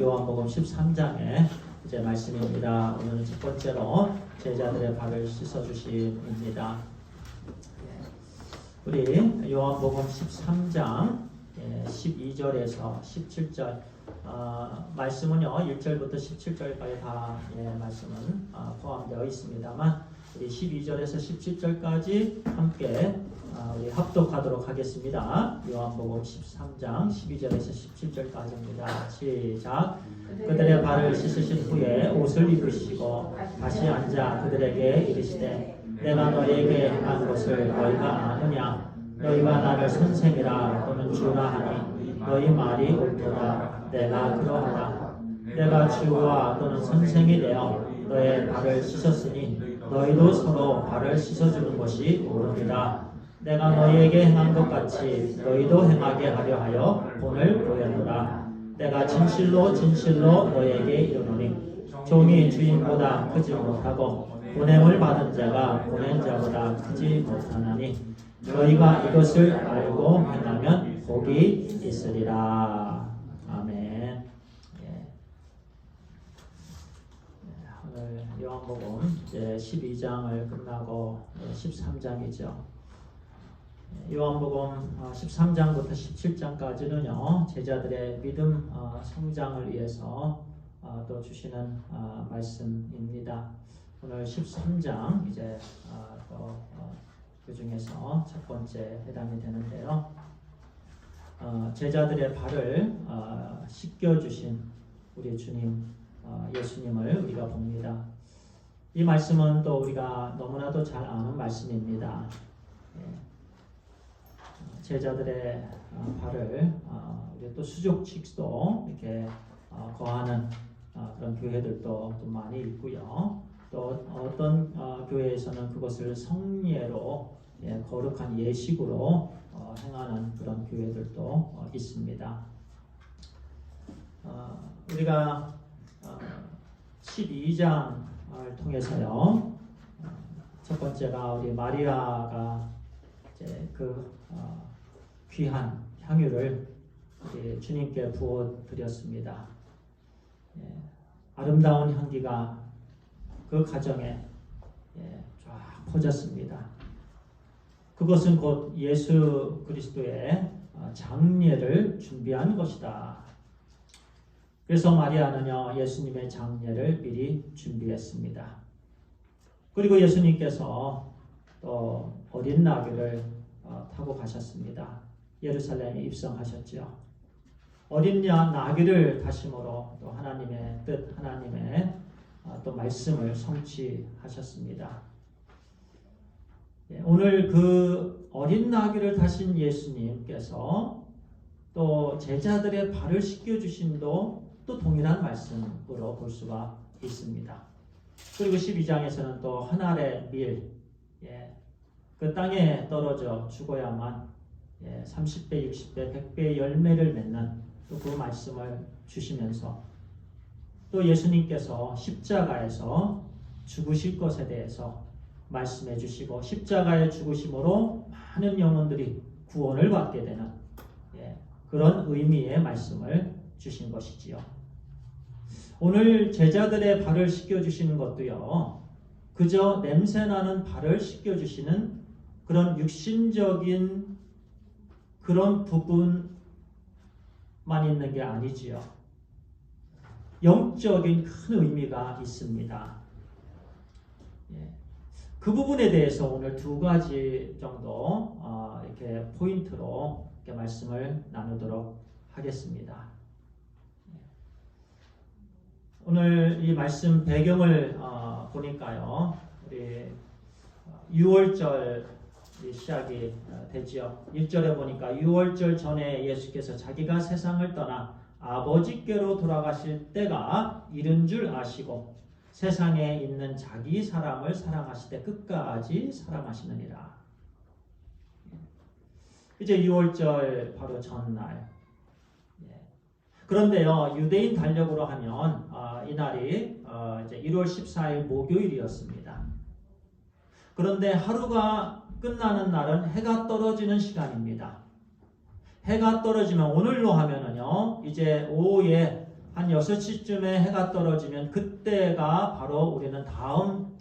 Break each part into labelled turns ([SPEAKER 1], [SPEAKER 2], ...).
[SPEAKER 1] 요한복음 13장의 이제 말씀입니다. 오늘은 첫 번째로 제자들의 발을 씻어주심입니다. 우리 요한복음 13장 12절에서 17절 말씀은요 1절부터 17절까지 다 말씀은 포함되어 있습니다만 우리 12절에서 17절까지 함께 우리 합독하도록 하겠습니다. 요한복음 13장 12절에서 17절까지입니다. 시작. 그들의 발을 씻으신 후에 옷을 입으시고 다시 앉아 그들에게 이르시되 내가 너희에게 행한 것을 너희가 아느냐? 너희가 나를 선생이라 또는 주라 하니 너희 말이 옳도다. 내가 그러하다. 내가 주와 또는 선생이 되어 너의 발을 씻었으니 너희도 서로 발을 씻어주는 것이 옳으리라. 내가 너희에게 행한 것 같이 너희도 행하게 하려 하여 본을 보였노라. 내가 진실로 진실로 너희에게 이르노니 종이 주인보다 크지 못하고 보냄을 받은 자가 보낸 자보다 크지 못하나니 너희가 이것을 알고 행하면 복이 있으리라. 아멘. 오늘 요한복음 이제 12장을 끝나고 13장이죠. 요한복음 13장부터 17장까지는요 제자들의 믿음 성장을 위해서 또 주시는 말씀입니다. 오늘 13장 이제 그 중에서 첫 번째 해당이 되는데요. 제자들의 발을 씻겨주신 우리 주님 예수님을 우리가 봅니다. 이 말씀은 또 우리가 너무나도 잘 아는 말씀입니다. 제자들의 발을 우리 또 수족식도 이렇게 거하는 그런 교회들도 또 많이 있고요. 또 어떤 교회에서는 그것을 성례로 거룩한 예식으로 행하는 그런 교회들도 있습니다. 우리가 12장을 통해서요. 첫 번째가 우리 마리아가 이제 그 귀한 향유를 주님께 부어 드렸습니다. 아름다운 향기가 그 가정에 쫙 퍼졌습니다. 그것은 곧 예수 그리스도의 장례를 준비한 것이다. 그래서 마리아는요 예수님의 장례를 미리 준비했습니다. 그리고 예수님께서 또 어린 나귀를 타고 가셨습니다. 예루살렘에 입성하셨지요. 어린 나귀를 타심으로 또 하나님의 뜻, 하나님의 또 말씀을 성취하셨습니다. 오늘 그 어린 나귀를 타신 예수님께서 또 제자들의 발을 씻겨주심도 또 동일한 말씀으로 볼 수가 있습니다. 그리고 12장에서는 또 한 알의 밀, 그 땅에 떨어져 죽어야만 30배, 60배, 100배의 열매를 맺는 또 그 말씀을 주시면서 또 예수님께서 십자가에서 죽으실 것에 대해서 말씀해 주시고 십자가의 죽으심으로 많은 영혼들이 구원을 받게 되는 그런 의미의 말씀을 주신 것이지요. 오늘 제자들의 발을 씻겨주시는 것도요. 그저 냄새나는 발을 씻겨주시는 그런 육신적인 그런 부분만 있는 게 아니지요. 영적인 큰 의미가 있습니다. 그 부분에 대해서 오늘 두 가지 정도 이렇게 포인트로 이렇게 말씀을 나누도록 하겠습니다. 오늘 이 말씀 배경을 보니까요, 우리 6월절 시작이 되지요. 1절에 보니까 6월절 전에 예수께서 자기가 세상을 떠나 아버지께로 돌아가실 때가 이른 줄 아시고 세상에 있는 자기 사람을 사랑하시되 끝까지 사랑하시느니라. 이제 6월절 바로 전날. 그런데요, 유대인 달력으로 하면 이날이 이제 1월 14일 목요일이었습니다. 그런데 하루가 끝나는 날은 해가 떨어지는 시간입니다. 해가 떨어지면 오늘로 하면은요, 이제 오후에 한 6시쯤에 해가 떨어지면 그때가 바로 우리는 다음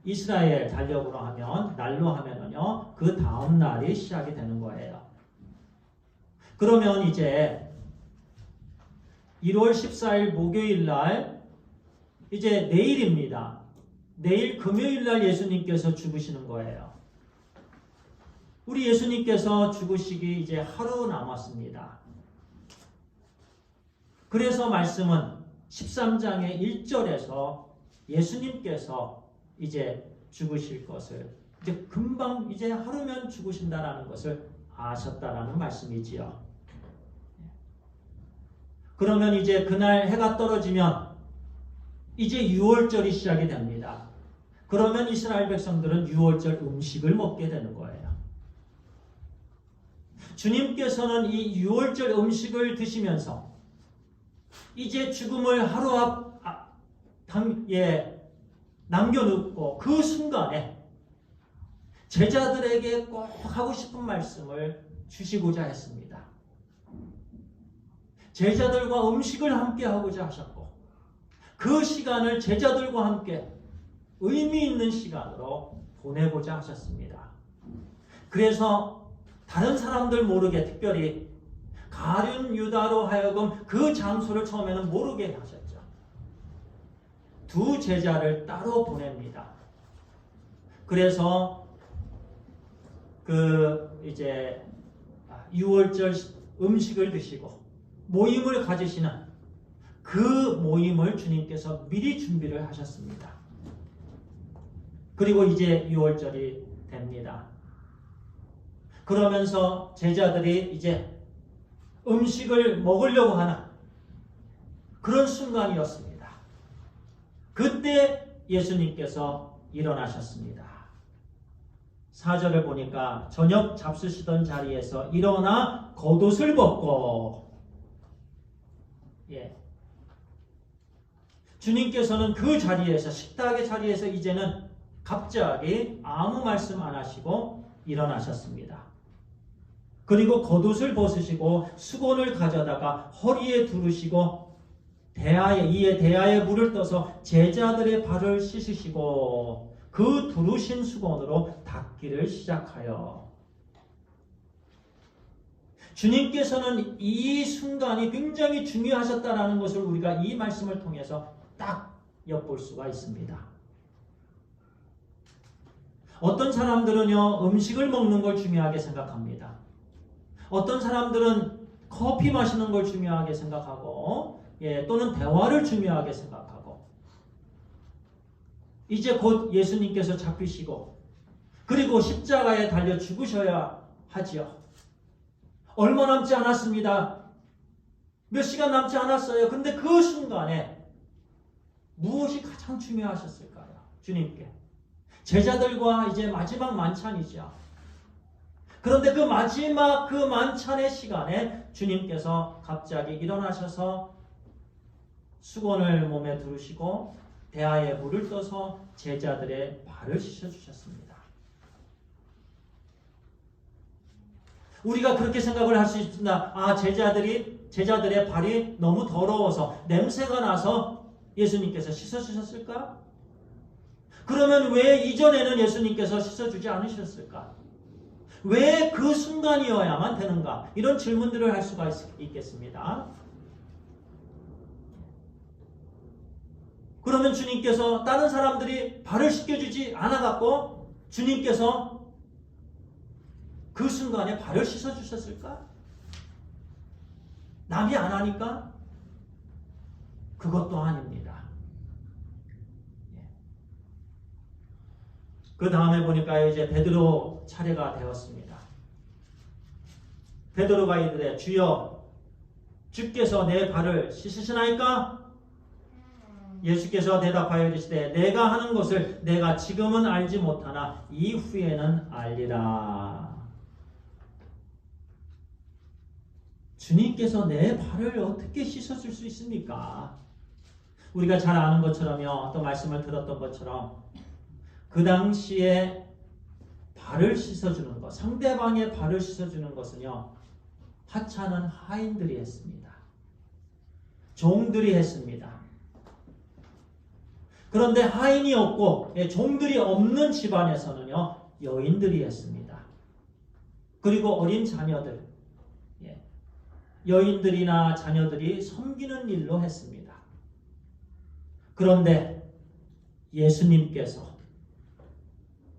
[SPEAKER 1] 이스라엘 달력으로 하면 날로 하면은요, 그 다음 날이 시작이 되는 거예요. 그러면 이제 1월 14일 목요일 날 이제 내일입니다. 내일 금요일 날 예수님께서 죽으시는 거예요. 우리 예수님께서 죽으시기 이제 하루 남았습니다. 그래서 말씀은 13장의 1절에서 예수님께서 이제 죽으실 것을 이제 금방 이제 하루면 죽으신다라는 것을 아셨다라는 말씀이지요. 그러면 이제 그날 해가 떨어지면 이제 6월절이 시작이 됩니다. 그러면 이스라엘 백성들은 6월절 음식을 먹게 되는 거예요. 주님께서는 이 6월절 음식을 드시면서 이제 죽음을 하루 남겨놓고 그 순간에 제자들에게 꼭 하고 싶은 말씀을 주시고자 했습니다. 제자들과 음식을 함께 하고자 하셨고 그 시간을 제자들과 함께 의미 있는 시간으로 보내고자 하셨습니다. 그래서 다른 사람들 모르게 특별히 가룟 유다로 하여금 그 장소를 처음에는 모르게 하셨죠. 두 제자를 따로 보냅니다. 그래서 이제 6월절 음식을 드시고 모임을 가지시는 그 모임을 주님께서 미리 준비를 하셨습니다. 그리고 이제 6월절이 됩니다. 그러면서 제자들이 이제 음식을 먹으려고 하는 그런 순간이었습니다. 그때 예수님께서 일어나셨습니다. 4절을 보니까 저녁 잡수시던 자리에서 일어나 겉옷을 벗고 주님께서는 그 자리에서 식탁의 자리에서 이제는 갑자기 아무 말씀 안 하시고 일어나셨습니다. 그리고 겉옷을 벗으시고 수건을 가져다가 허리에 두르시고 대야에 물을 떠서 제자들의 발을 씻으시고 그 두르신 수건으로 닦기를 시작하여 주님께서는 이 순간이 굉장히 중요하셨다는 것을 우리가 이 말씀을 통해서 딱 엿볼 수가 있습니다. 어떤 사람들은요, 음식을 먹는 걸 중요하게 생각합니다. 어떤 사람들은 커피 마시는 걸 중요하게 생각하고, 또는 대화를 중요하게 생각하고, 이제 곧 예수님께서 잡히시고, 그리고 십자가에 달려 죽으셔야 하지요. 얼마 남지 않았습니다. 몇 시간 남지 않았어요. 근데 그 순간에 무엇이 가장 중요하셨을까요? 주님께. 제자들과 이제 마지막 만찬이죠. 그런데 그 마지막 그 만찬의 시간에 주님께서 갑자기 일어나셔서 수건을 몸에 두르시고 대야에 물을 떠서 제자들의 발을 씻어주셨습니다. 우리가 그렇게 생각을 할 수 있습니다. 제자들의 발이 너무 더러워서 냄새가 나서 예수님께서 씻어주셨을까? 그러면 왜 이전에는 예수님께서 씻어주지 않으셨을까? 왜 그 순간이어야만 되는가? 이런 질문들을 할 수가 있겠습니다. 그러면 주님께서 다른 사람들이 발을 씻겨주지 않아갖고 주님께서 그 순간에 발을 씻어주셨을까? 남이 안 하니까? 그것도 아닙니다. 그 다음에 보니까 이제 베드로 차례가 되었습니다. 베드로가 이르되 주여 주께서 내 발을 씻으시나이까? 예수께서 대답하여 이르시되 내가 하는 것을 내가 지금은 알지 못하나 이후에는 알리라. 주님께서 내 발을 어떻게 씻어줄 수 있습니까? 우리가 잘 아는 것처럼요, 또 말씀을 들었던 것처럼 그 당시에 발을 씻어주는 것, 상대방의 발을 씻어주는 것은요, 하찮은 하인들이 했습니다. 종들이 했습니다. 그런데 하인이 없고 종들이 없는 집안에서는요, 여인들이 했습니다. 그리고 어린 자녀들, 여인들이나 자녀들이 섬기는 일로 했습니다. 그런데 예수님께서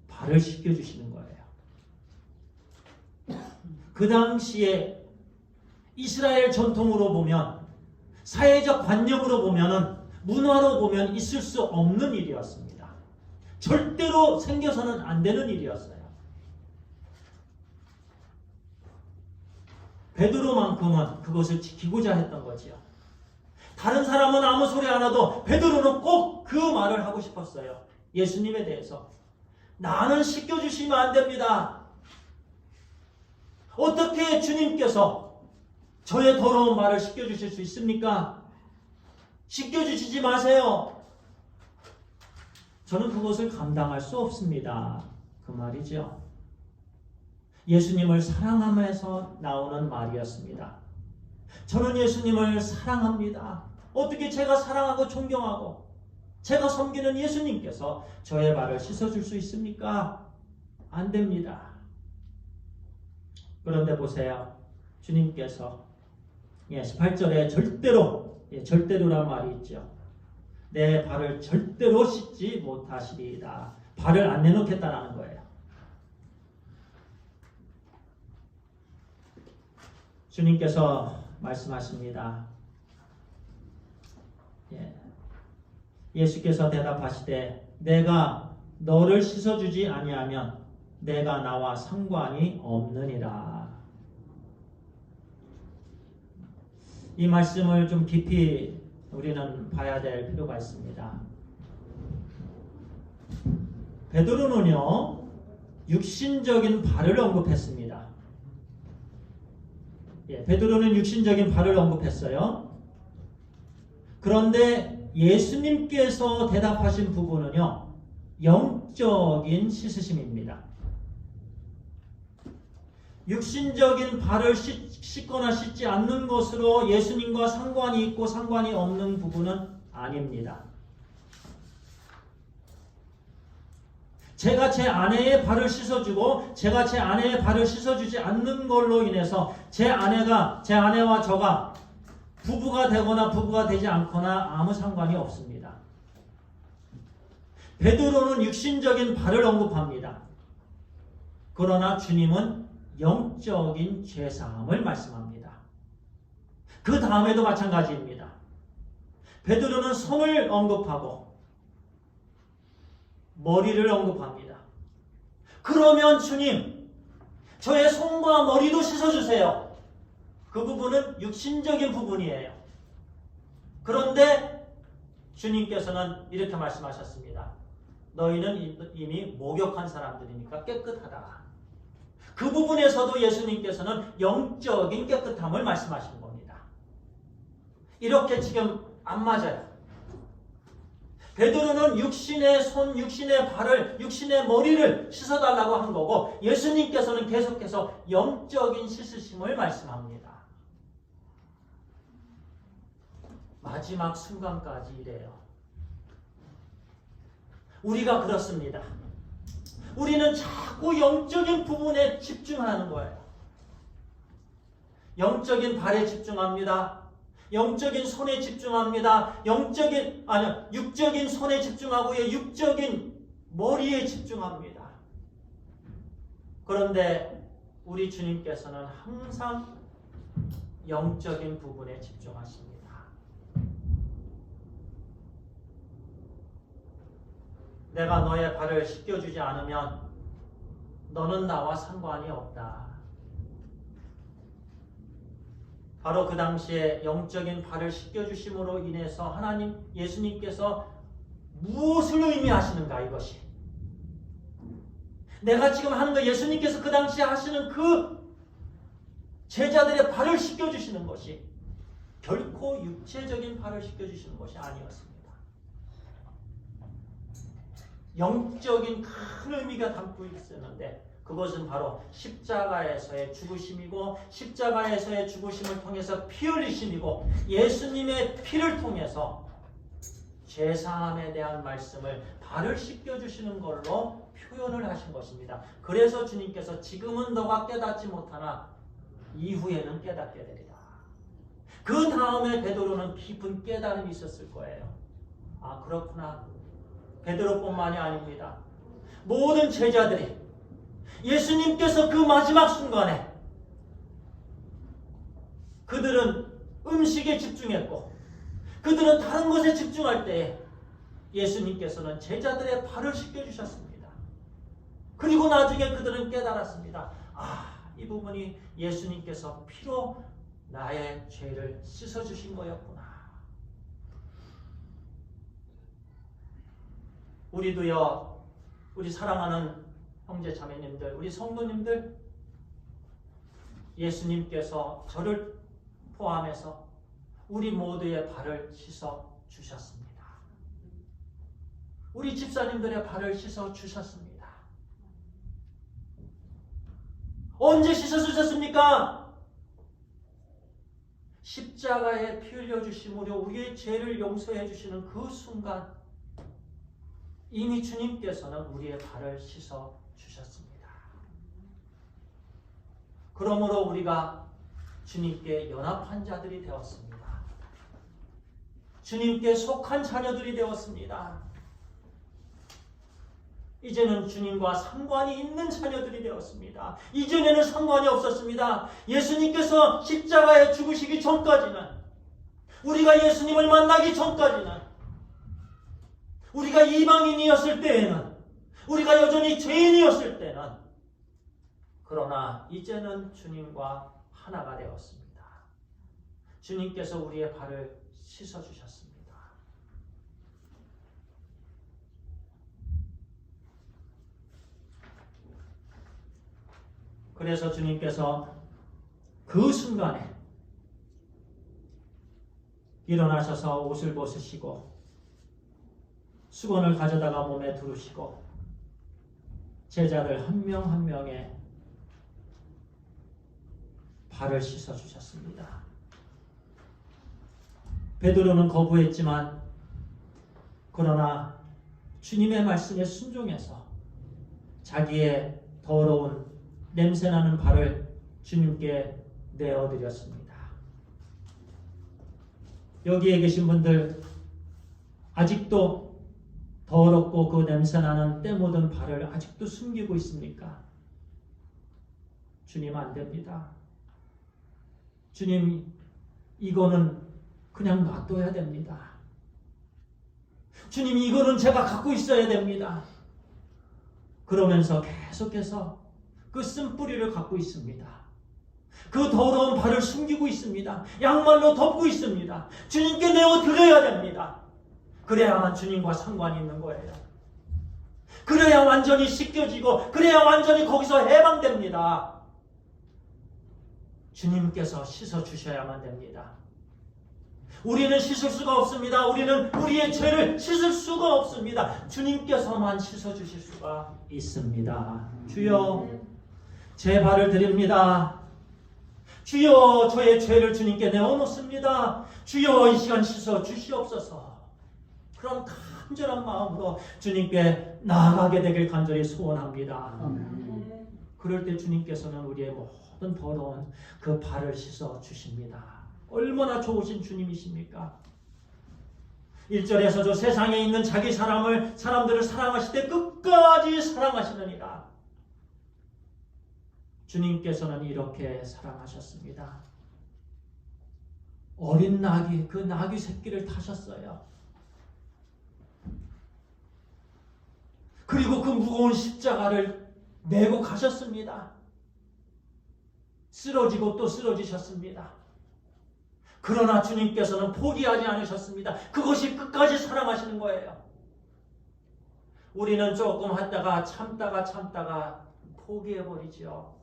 [SPEAKER 1] 발을 씻겨주시는 거예요. 그 당시에 이스라엘 전통으로 보면, 사회적 관념으로 보면은, 문화로 보면 있을 수 없는 일이었습니다. 절대로 생겨서는 안 되는 일이었어요. 베드로만큼은 그것을 지키고자 했던 거지요. 다른 사람은 아무 소리 안 하도 베드로는 꼭 그 말을 하고 싶었어요. 예수님에 대해서. 나는 씻겨주시면 안 됩니다. 어떻게 주님께서 저의 더러운 말을 씻겨주실 수 있습니까? 씻겨주시지 마세요. 저는 그것을 감당할 수 없습니다. 그 말이죠. 예수님을 사랑하면서 나오는 말이었습니다. 저는 예수님을 사랑합니다. 어떻게 제가 사랑하고 존경하고 제가 섬기는 예수님께서 저의 발을 씻어줄 수 있습니까? 안 됩니다. 그런데 보세요. 주님께서 18절에 절대로란 말이 있죠. 내 발을 절대로 씻지 못하시리이다. 발을 안 내놓겠다라는 거예요. 주님께서 말씀하십니다. 예수께서 대답하시되 내가 너를 씻어주지 아니하면 내가 나와 상관이 없느니라. 이 말씀을 좀 깊이 우리는 봐야 될 필요가 있습니다. 베드로는요, 육신적인 발을 언급했습니다. 베드로는 육신적인 발을 언급했어요. 그런데 예수님께서 대답하신 부분은요, 영적인 씻으심입니다. 육신적인 발을 씻거나 씻지 않는 것으로 예수님과 상관이 있고 상관이 없는 부분은 아닙니다. 제가 제 아내의 발을 씻어주고 제가 제 아내의 발을 씻어주지 않는 걸로 인해서 제 아내와 저가 부부가 되거나 부부가 되지 않거나 아무 상관이 없습니다. 베드로는 육신적인 발을 언급합니다. 그러나 주님은 영적인 죄사함을 말씀합니다. 그 다음에도 마찬가지입니다. 베드로는 손을 언급하고 머리를 언급합니다. 그러면 주님, 저의 손과 머리도 씻어주세요. 그 부분은 육신적인 부분이에요. 그런데 주님께서는 이렇게 말씀하셨습니다. 너희는 이미 목욕한 사람들이니까 깨끗하다. 그 부분에서도 예수님께서는 영적인 깨끗함을 말씀하시는 겁니다. 이렇게 지금 안 맞아요. 베드로는 육신의 손, 육신의 발을, 육신의 머리를 씻어달라고 한 거고 예수님께서는 계속해서 영적인 씻으심을 말씀합니다. 마지막 순간까지 이래요. 우리가 그렇습니다. 우리는 자꾸 영적인 부분에 집중하는 거예요. 영적인 발에 집중합니다. 영적인 손에 집중합니다. 육적인 손에 집중하고 육적인 머리에 집중합니다. 그런데 우리 주님께서는 항상 영적인 부분에 집중하십니다. 내가 너의 발을 씻겨주지 않으면 너는 나와 상관이 없다. 바로 그 당시에 영적인 발을 씻겨주심으로 인해서 예수님께서 무엇을 의미하시는가, 이것이. 내가 지금 하는 거, 예수님께서 그 당시에 하시는 그 제자들의 발을 씻겨주시는 것이 결코 육체적인 발을 씻겨주시는 것이 아니었습니다. 영적인 큰 의미가 담고 있었는데, 그것은 바로 십자가에서의 죽으심이고, 십자가에서의 죽으심을 통해서 피 흘리심이고, 예수님의 피를 통해서 죄사함에 대한 말씀을 발을 씻겨주시는 걸로 표현을 하신 것입니다. 그래서 주님께서 지금은 너가 깨닫지 못하나 이후에는 깨닫게 되리라. 그 다음에 베드로는 깊은 깨달음이 있었을 거예요. 아, 그렇구나. 베드로뿐만이 아닙니다. 모든 제자들이 예수님께서 그 마지막 순간에 그들은 음식에 집중했고 그들은 다른 것에 집중할 때에 예수님께서는 제자들의 발을 씻겨주셨습니다. 그리고 나중에 그들은 깨달았습니다. 아, 이 부분이 예수님께서 피로 나의 죄를 씻어주신 거였구나. 우리도요, 우리 사랑하는 형제 자매님들, 우리 성도님들, 예수님께서 저를 포함해서 우리 모두의 발을 씻어 주셨습니다. 우리 집사님들의 발을 씻어 주셨습니다. 언제 씻어 주셨습니까? 십자가에 피 흘려 주심으로 우리의 죄를 용서해 주시는 그 순간 이미 주님께서는 우리의 발을 씻어 주셨습니다. 그러므로 우리가 주님께 연합한 자들이 되었습니다. 주님께 속한 자녀들이 되었습니다. 이제는 주님과 상관이 있는 자녀들이 되었습니다. 이전에는 상관이 없었습니다. 예수님께서 십자가에 죽으시기 전까지는, 우리가 예수님을 만나기 전까지는, 우리가 이방인이었을 때에는, 우리가 여전히 죄인이었을 때는, 그러나 이제는 주님과 하나가 되었습니다. 주님께서 우리의 발을 씻어주셨습니다. 그래서 주님께서 그 순간에 일어나셔서 옷을 벗으시고 수건을 가져다가 몸에 두르시고 제자들 한 명 한 명의 발을 씻어주셨습니다. 베드로는 거부했지만 그러나 주님의 말씀에 순종해서 자기의 더러운 냄새나는 발을 주님께 내어드렸습니다. 여기에 계신 분들 아직도 더럽고 그 냄새나는 때 묻은 발을 아직도 숨기고 있습니까? 주님, 안 됩니다. 주님, 이거는 그냥 놔둬야 됩니다. 주님, 이거는 제가 갖고 있어야 됩니다. 그러면서 계속해서 그 쓴뿌리를 갖고 있습니다. 그 더러운 발을 숨기고 있습니다. 양말로 덮고 있습니다. 주님께 내어드려야 됩니다. 그래야만 주님과 상관이 있는 거예요. 그래야 완전히 씻겨지고 그래야 완전히 거기서 해방됩니다. 주님께서 씻어주셔야만 됩니다. 우리는 씻을 수가 없습니다. 우리는 우리의 죄를 씻을 수가 없습니다. 주님께서만 씻어주실 수가 있습니다. 주여, 제 발을 드립니다. 주여, 저의 죄를 주님께 내어놓습니다. 주여, 이 시간 씻어주시옵소서. 그런 간절한 마음으로 주님께 나아가게 되길 간절히 소원합니다. 그럴 때 주님께서는 우리의 모든 더러운 그 발을 씻어주십니다. 얼마나 좋으신 주님이십니까? 1절에서도 세상에 있는 자기 사람들을 사랑하실 때 끝까지 사랑하시느니라. 주님께서는 이렇게 사랑하셨습니다. 어린 나귀, 그 나귀 새끼를 타셨어요. 그리고 그 무거운 십자가를 메고 가셨습니다. 쓰러지고 또 쓰러지셨습니다. 그러나 주님께서는 포기하지 않으셨습니다. 그것이 끝까지 사랑하시는 거예요. 우리는 조금 하다가 참다가 포기해버리죠.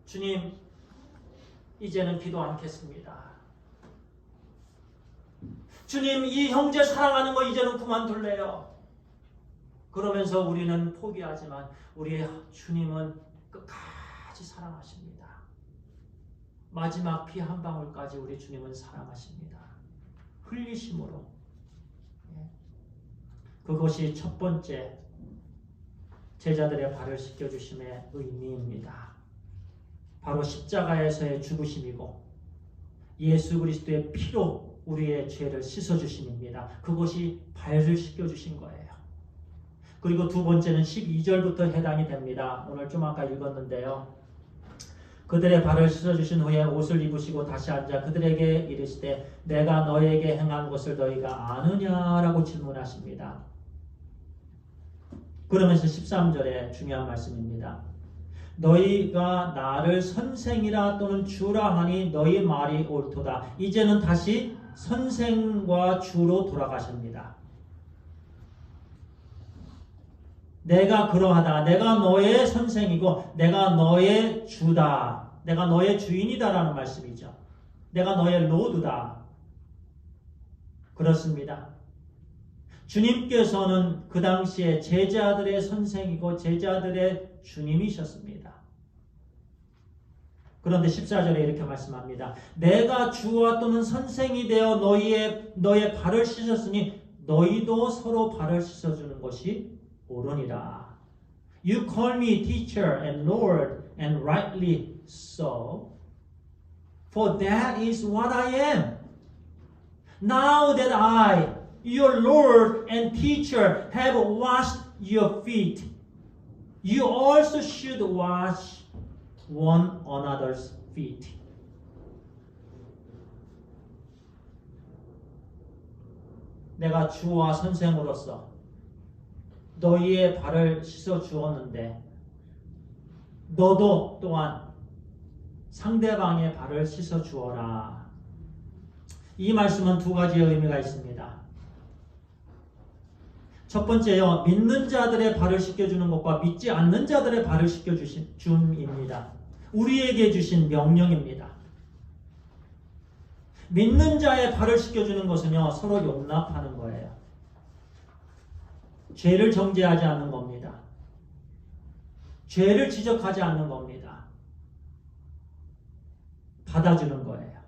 [SPEAKER 1] 주님, 이제는 기도 않겠습니다. 주님, 이 형제 사랑하는 거 이제는 그만둘래요. 그러면서 우리는 포기하지만 우리의 주님은 끝까지 사랑하십니다. 마지막 피 한 방울까지 우리 주님은 사랑하십니다. 흘리심으로. 그것이 첫 번째 제자들의 발을 씻겨주심의 의미입니다. 바로 십자가에서의 죽으심이고 예수 그리스도의 피로 우리의 죄를 씻어주심입니다. 그것이 발을 씻겨주신 거예요. 그리고 두 번째는 12절부터 해당이 됩니다. 오늘 좀 아까 읽었는데요. 그들의 발을 씻어주신 후에 옷을 입으시고 다시 앉아 그들에게 이르시되 내가 너에게 행한 것을 너희가 아느냐라고 질문하십니다. 그러면서 13절에 중요한 말씀입니다. 너희가 나를 선생이라 또는 주라 하니 너희 말이 옳도다. 이제는 다시 선생과 주로 돌아가십니다. 내가 그러하다. 내가 너의 선생이고 내가 너의 주다. 내가 너의 주인이다라는 말씀이죠. 내가 너의 로드다. 그렇습니다. 주님께서는 그 당시에 제자들의 선생이고 제자들의 주님이셨습니다. 그런데 14절에 이렇게 말씀합니다. 내가 주와 또는 선생이 되어 너의 발을 씻었으니 너희도 서로 발을 씻어주는 것이 옳으니라. You call me teacher and Lord, and rightly so, for that is what I am. Now that I, your Lord and teacher, have washed your feet, you also should wash one another's feet. 내가 주와 선생으로서 너희의 발을 씻어 주었는데 너도 또한 상대방의 발을 씻어 주어라. 이 말씀은 두 가지의 의미가 있습니다. 첫 번째요, 믿는 자들의 발을 씻겨주는 것과 믿지 않는 자들의 발을 씻겨줌입니다. 우리에게 주신 명령입니다. 믿는 자의 발을 씻겨주는 것은요, 서로 용납하는 거예요. 죄를 정죄하지 않는 겁니다. 죄를 지적하지 않는 겁니다. 받아주는 거예요.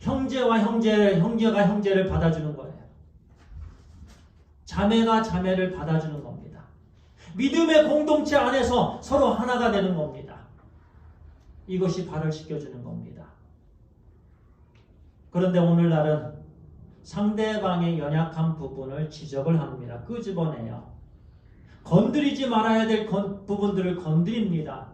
[SPEAKER 1] 형제가 형제를 받아주는 거예요. 자매가 자매를 받아주는 겁니다. 믿음의 공동체 안에서 서로 하나가 되는 겁니다. 이것이 발을 씻겨주는 겁니다. 그런데 오늘날은 상대방의 연약한 부분을 지적을 합니다. 끄집어내요. 건드리지 말아야 될 부분들을 건드립니다.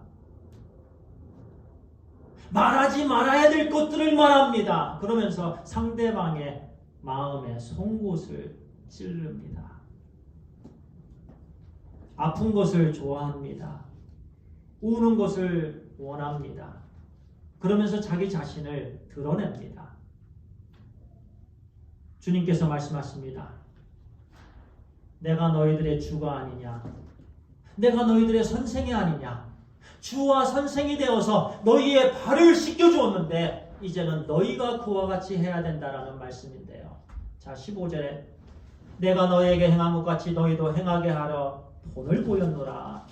[SPEAKER 1] 말하지 말아야 될 것들을 말합니다. 그러면서 상대방의 마음에 송곳을 찌릅니다. 아픈 것을 좋아합니다. 우는 것을 원합니다. 그러면서 자기 자신을 드러냅니다. 주님께서 말씀하십니다. 내가 너희들의 주가 아니냐? 내가 너희들의 선생이 아니냐? 주와 선생이 되어서 너희의 발을 씻겨주었는데 이제는 너희가 그와 같이 해야 된다라는 말씀인데요. 자, 15절에 내가 너희에게 행한 것 같이 너희도 행하게 하려 본을 보였노라.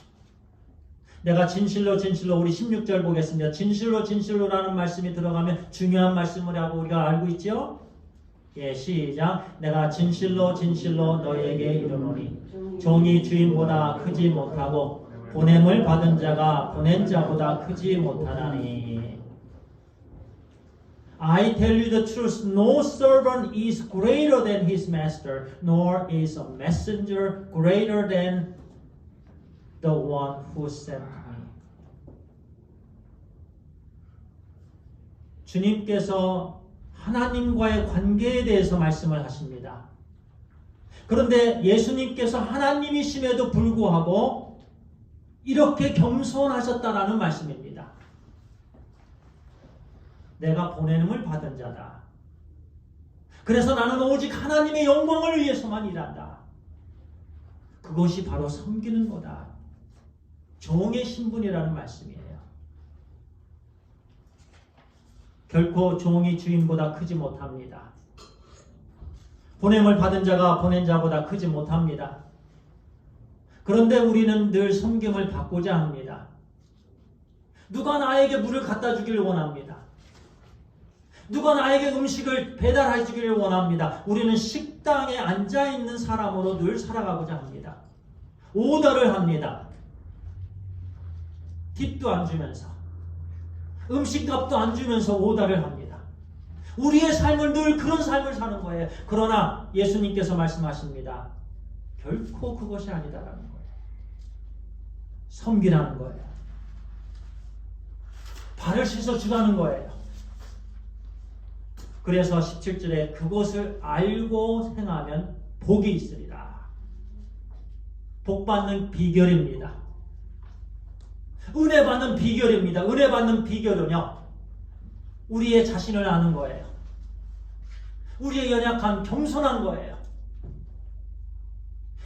[SPEAKER 1] 내가 진실로 우리 16절 보겠습니다. 진실로라는 말씀이 들어가면 중요한 말씀이라고 우리가 알고 있죠? 예, 시작. 내가 진실로 너희에게 이르노니 종이 주인보다 크지 못하고 보냄을 받은 자가 보낸 자보다 크지 못하나니. I tell you the truth, no servant is greater than his master, nor is a messenger greater than the one who sent me. 주님께서 하나님과의 관계에 대해서 말씀을 하십니다. 그런데 예수님께서 하나님이심에도 불구하고 이렇게 겸손하셨다라는 말씀입니다. 내가 보냄을 받은 자다. 그래서 나는 오직 하나님의 영광을 위해서만 일한다. 그것이 바로 섬기는 거다. 종의 신분이라는 말씀이에요. 결코 종이 주인보다 크지 못합니다. 보냄을 받은 자가 보낸 자보다 크지 못합니다. 그런데 우리는 늘 섬김을 받고자 합니다. 누가 나에게 물을 갖다 주기를 원합니다. 누가 나에게 음식을 배달해 주기를 원합니다. 우리는 식당에 앉아있는 사람으로 늘 살아가고자 합니다. 오더를 합니다. 팁도 안 주면서, 음식값도 안 주면서 오더를 합니다. 우리의 삶을 늘 그런 삶을 사는 거예요. 그러나 예수님께서 말씀하십니다. 결코 그것이 아니다라는 거예요. 섬기라는 거예요. 발을 씻어 주라는 거예요. 그래서 17절에 그것을 알고 행하면 복이 있으리라. 복 받는 비결입니다. 은혜 받는 비결입니다. 은혜 받는 비결은요, 우리의 자신을 아는 거예요. 우리의 연약함, 겸손한 거예요.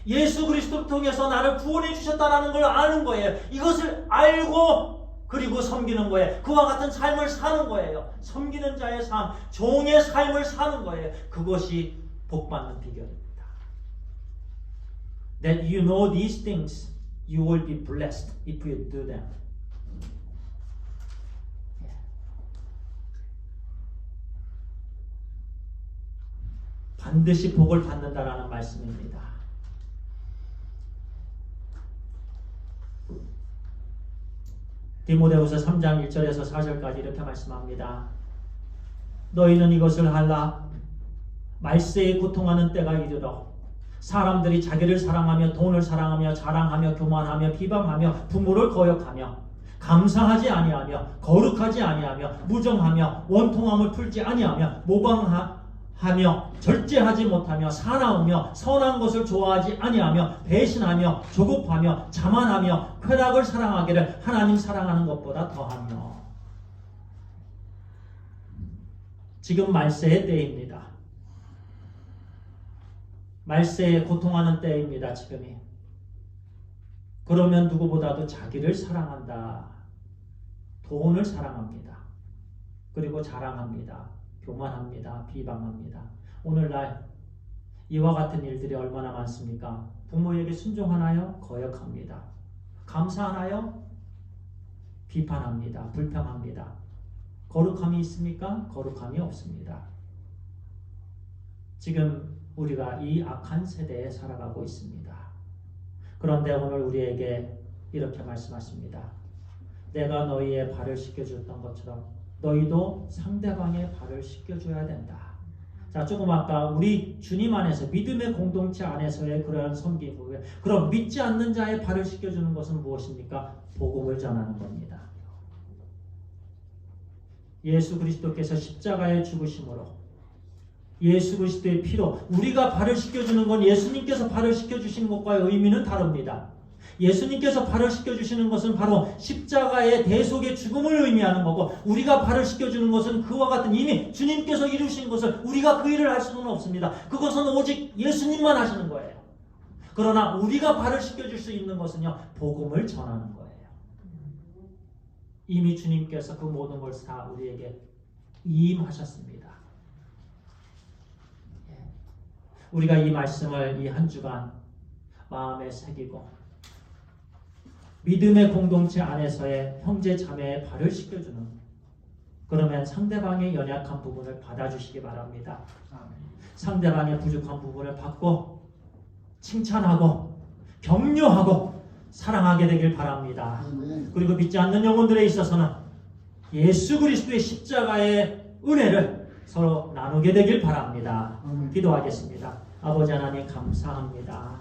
[SPEAKER 1] 예수 그리스도를 통해서 나를 구원해 주셨다는 걸 아는 거예요. 이것을 알고 그리고 섬기는 거예요. 그와 같은 삶을 사는 거예요. 섬기는 자의 삶, 종의 삶을 사는 거예요. 그것이 복받는 비결입니다. That you know these things, you will be blessed if you do them. 반드시 복을 받는다라는 말씀입니다. 디모데후서 3장 1절에서 4절까지 이렇게 말씀합니다. 너희는 이것을 알라. 말세에 고통하는 때가 이르러 사람들이 자기를 사랑하며 돈을 사랑하며 자랑하며 교만하며 비방하며 부모를 거역하며 감사하지 아니하며 거룩하지 아니하며 무정하며 원통함을 풀지 아니하며 모방하며 절제하지 못하며 사나우며 선한 것을 좋아하지 아니하며 배신하며 조급하며 자만하며 쾌락을 사랑하기를 하나님 사랑하는 것보다 더하며. 지금 말세의 때입니다. 말세에 고통하는 때입니다. 지금이. 그러면 누구보다도 자기를 사랑한다. 돈을 사랑합니다. 그리고 자랑합니다. 교만합니다. 비방합니다. 오늘날 이와 같은 일들이 얼마나 많습니까? 부모에게 순종하나요? 거역합니다. 감사하나요? 비판합니다. 불평합니다. 거룩함이 있습니까? 거룩함이 없습니다. 지금 우리가 이 악한 세대에 살아가고 있습니다. 그런데 오늘 우리에게 이렇게 말씀하십니다. 내가 너희의 발을 씻겨줬던 것처럼 너희도 상대방의 발을 씻겨줘야 된다. 자, 조금 아까 우리 주님 안에서 믿음의 공동체 안에서의 그러한 섬김 후에 그럼 믿지 않는 자의 발을 씻겨주는 것은 무엇입니까? 복음을 전하는 겁니다. 예수 그리스도께서 십자가에 죽으심으로 예수 그리스도의 피로 우리가 발을 씻겨주는 건 예수님께서 발을 씻겨주신 것과의 의미는 다릅니다. 예수님께서 발을 씻겨주시는 것은 바로 십자가의 대속의 죽음을 의미하는 거고 우리가 발을 씻겨주는 것은 그와 같은 이미 주님께서 이루신 것을 우리가 그 일을 할 수는 없습니다. 그것은 오직 예수님만 하시는 거예요. 그러나 우리가 발을 씻겨줄 수 있는 것은요, 복음을 전하는 거예요. 이미 주님께서 그 모든 걸 다 우리에게 이임하셨습니다. 우리가 이 말씀을 이 한 주간 마음에 새기고 믿음의 공동체 안에서의 형제 자매의 발을 씻겨주는, 그러면 상대방의 연약한 부분을 받아주시기 바랍니다. 상대방의 부족한 부분을 받고 칭찬하고 격려하고 사랑하게 되길 바랍니다. 그리고 믿지 않는 영혼들에 있어서는 예수 그리스도의 십자가의 은혜를 서로 나누게 되길 바랍니다. 기도하겠습니다. 아버지 하나님 감사합니다.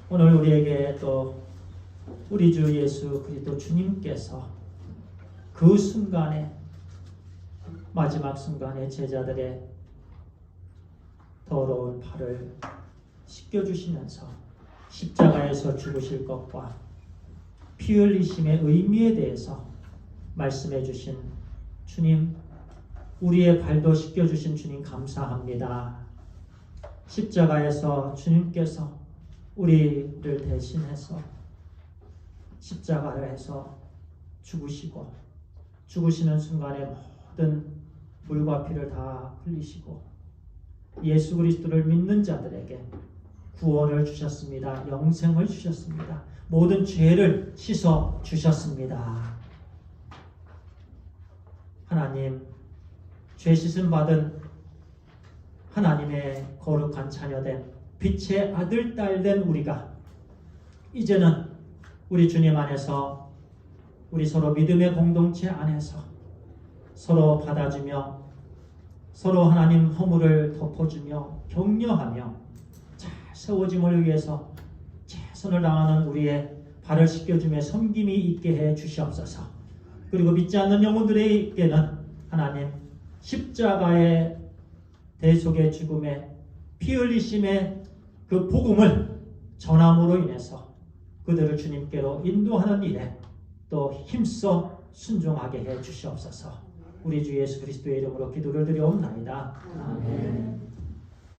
[SPEAKER 1] 오늘 우리에게 또 우리 주 예수 그리스도 주님께서 그 순간에, 마지막 순간에 제자들의 더러운 발을 씻겨주시면서 십자가에서 죽으실 것과 피 흘리심의 의미에 대해서 말씀해 주신 주님, 우리의 발도 씻겨주신 주님 감사합니다. 십자가에서 주님께서 우리를 대신해서 십자가를 해서 죽으시고 죽으시는 순간에 모든 물과 피를 다 흘리시고 예수 그리스도를 믿는 자들에게 구원을 주셨습니다. 영생을 주셨습니다. 모든 죄를 씻어 주셨습니다. 하나님, 죄 씻음 받은 하나님의 거룩한 자녀된 빛의 아들, 딸 된 우리가 이제는 우리 주님 안에서 우리 서로 믿음의 공동체 안에서 서로 받아주며 서로 하나님 허물을 덮어주며 격려하며 잘 세워짐을 위해서 최선을 다하는 우리의 발을 씻겨주며 섬김이 있게 해 주시옵소서. 그리고 믿지 않는 영혼들에게는 하나님 십자가의 대속의 죽음의 피 흘리심의 그 복음을 전함으로 인해서 그들을 주님께로 인도하는 일에 또 힘써 순종하게 해 주시옵소서. 우리 주 예수 그리스도의 이름으로 기도를 드려옵나이다. 아멘.